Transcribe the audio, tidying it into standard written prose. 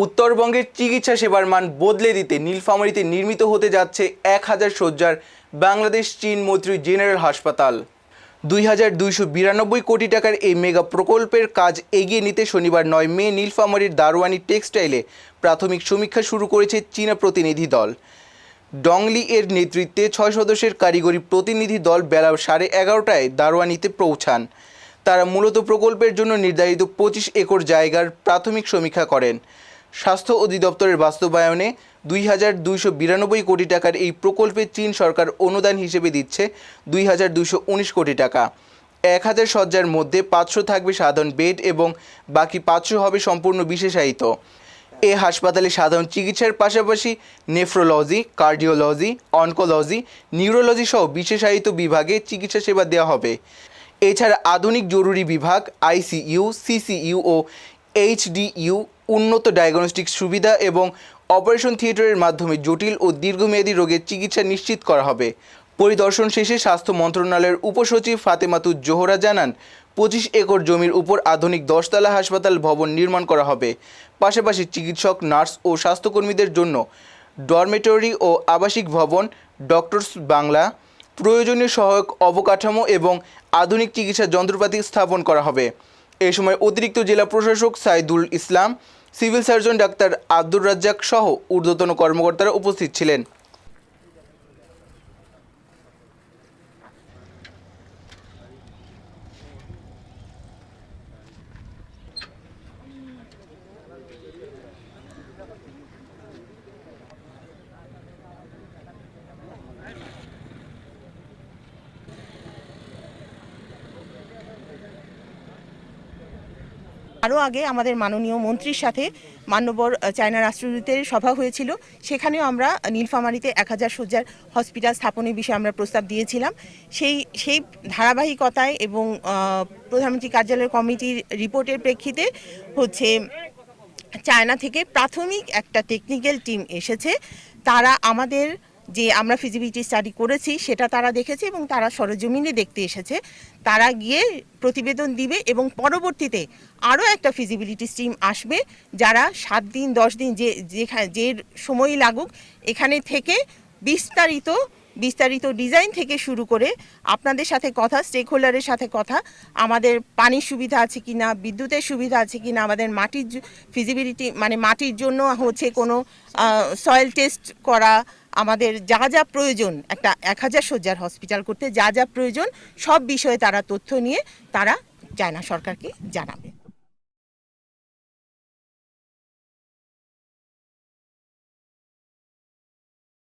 উত্তরবঙ্গের চিকিৎসা সেবার মান বদলে দিতে নীলফামারীতে নির্মিত হতে যাচ্ছে 1000 শয্যার বাংলাদেশ চীন মৈত্রী জেনারেল হাসপাতাল। 2292 কোটি টাকার এই মেগা প্রকল্পের কাজ এগিয়ে নিতে শনিবার 9 মে নীলফামারীর দারোয়ানি টেক্সটাইলে প্রাথমিক সমীক্ষা শুরু করেছে চীনা প্রতিনিধি দল। ডংলি এর নেতৃত্বে 6 সদস্যের কারিগরি প্রতিনিধি দল বেলা 11:30টায় দারোয়ানিতে পৌঁছান। তারা মূলত প্রকল্পের জন্য নির্ধারিত 25 একর জায়গার প্রাথমিক সমীক্ষা করেন। স্বাস্থ্য অধিদপ্তরের বাস্তবায়নে 2292 কোটি টাকার এই প্রকল্পে চীন সরকার অনুদান হিসেবে দিচ্ছে 2219 কোটি টাকা। 1000 শয্যার মধ্যে 500 থাকবে সাধারণ বেড এবং বাকি 500 হবে সম্পূর্ণ বিশেষায়িত। এ হাসপাতালে সাধারণ চিকিৎসার পাশাপাশি নেফ্রোলজি, কার্ডিওলজি, অনকোলজি, নিউরোলজি সহ বিশেষায়িত বিভাগে চিকিৎসা সেবা দেওয়া হবে। এছাড়া আধুনিক জরুরি বিভাগ, আইসিইউ, সিসিইউ ও এইচডিইউ, উন্নত ডায়াগনস্টিক সুবিধা এবং অপারেশন থিয়েটারের মাধ্যমে জটিল ও দীর্ঘমেয়াদী রোগের চিকিৎসা নিশ্চিত করা হবে। পরিদর্শন শেষে স্বাস্থ্য মন্ত্রণালয়ের উপসচিব ফাতেমাতুজ জোহরা জানান, 25 একর জমির উপর আধুনিক 10 তলা হাসপাতাল ভবন নির্মাণ করা হবে। পাশাপাশি চিকিৎসক, নার্স ও স্বাস্থ্যকর্মীদের জন্য ডরমেটরি ও আবাসিক ভবন, ডক্টরস বাংলা, প্রয়োজনীয় সহায়ক অবকাঠামো এবং আধুনিক চিকিৎসা যন্ত্রপাতি স্থাপন করা হবে। এ সময় অতিরিক্ত জেলা প্রশাসক Saidul Islam, civil surgeon doctor Abdur Razzak সহ ঊর্ধ্বতন কর্মকর্তারা উপস্থিত ছিলেন। আরও আগে আমাদের মাননীয় মন্ত্রীর সাথে মান্যবর চায়না রাষ্ট্রদূতের সভা হয়েছিল। সেখানেও আমরা নীলফামারীতে 1000 শয্যার হসপিটাল স্থাপনের বিষয়ে আমরা প্রস্তাব দিয়েছিলাম। সেই ধারাবাহিকতায় এবং প্রধানমন্ত্রী কার্যালয় কমিটির রিপোর্টের প্রেক্ষিতে চায়না থেকে প্রাথমিক একটা টেকনিক্যাল টিম এসেছে। তারা আমাদের যে আমরা ফিজিবিলিটি স্টাডি করেছি সেটা তারা দেখেছে এবং তারা সরজমিনে দেখতে এসেছে। তারা গিয়ে প্রতিবেদন দিবে এবং পরবর্তীতে আরও একটা ফিজিবিলিটি টিম আসবে, যারা 7 দিন 10 দিন যে সময় লাগুক এখানে থেকে বিস্তারিত ডিজাইন থেকে শুরু করে আপনাদের সাথে কথা, স্টেক হোল্ডারের সাথে কথা, আমাদের পানির সুবিধা আছে কি না, বিদ্যুতের সুবিধা আছে কি না, আমাদের মাটির ফিজিবিলিটি মানে মাটির জন্য কোনো সয়েল টেস্ট করা, আমাদের যা যা প্রয়োজন একটা 1000 শয্যার হসপিটাল করতে যা যা প্রয়োজন সব বিষয়ে তারা তথ্য নিয়ে তারা চায়না সরকারকে জানাবে।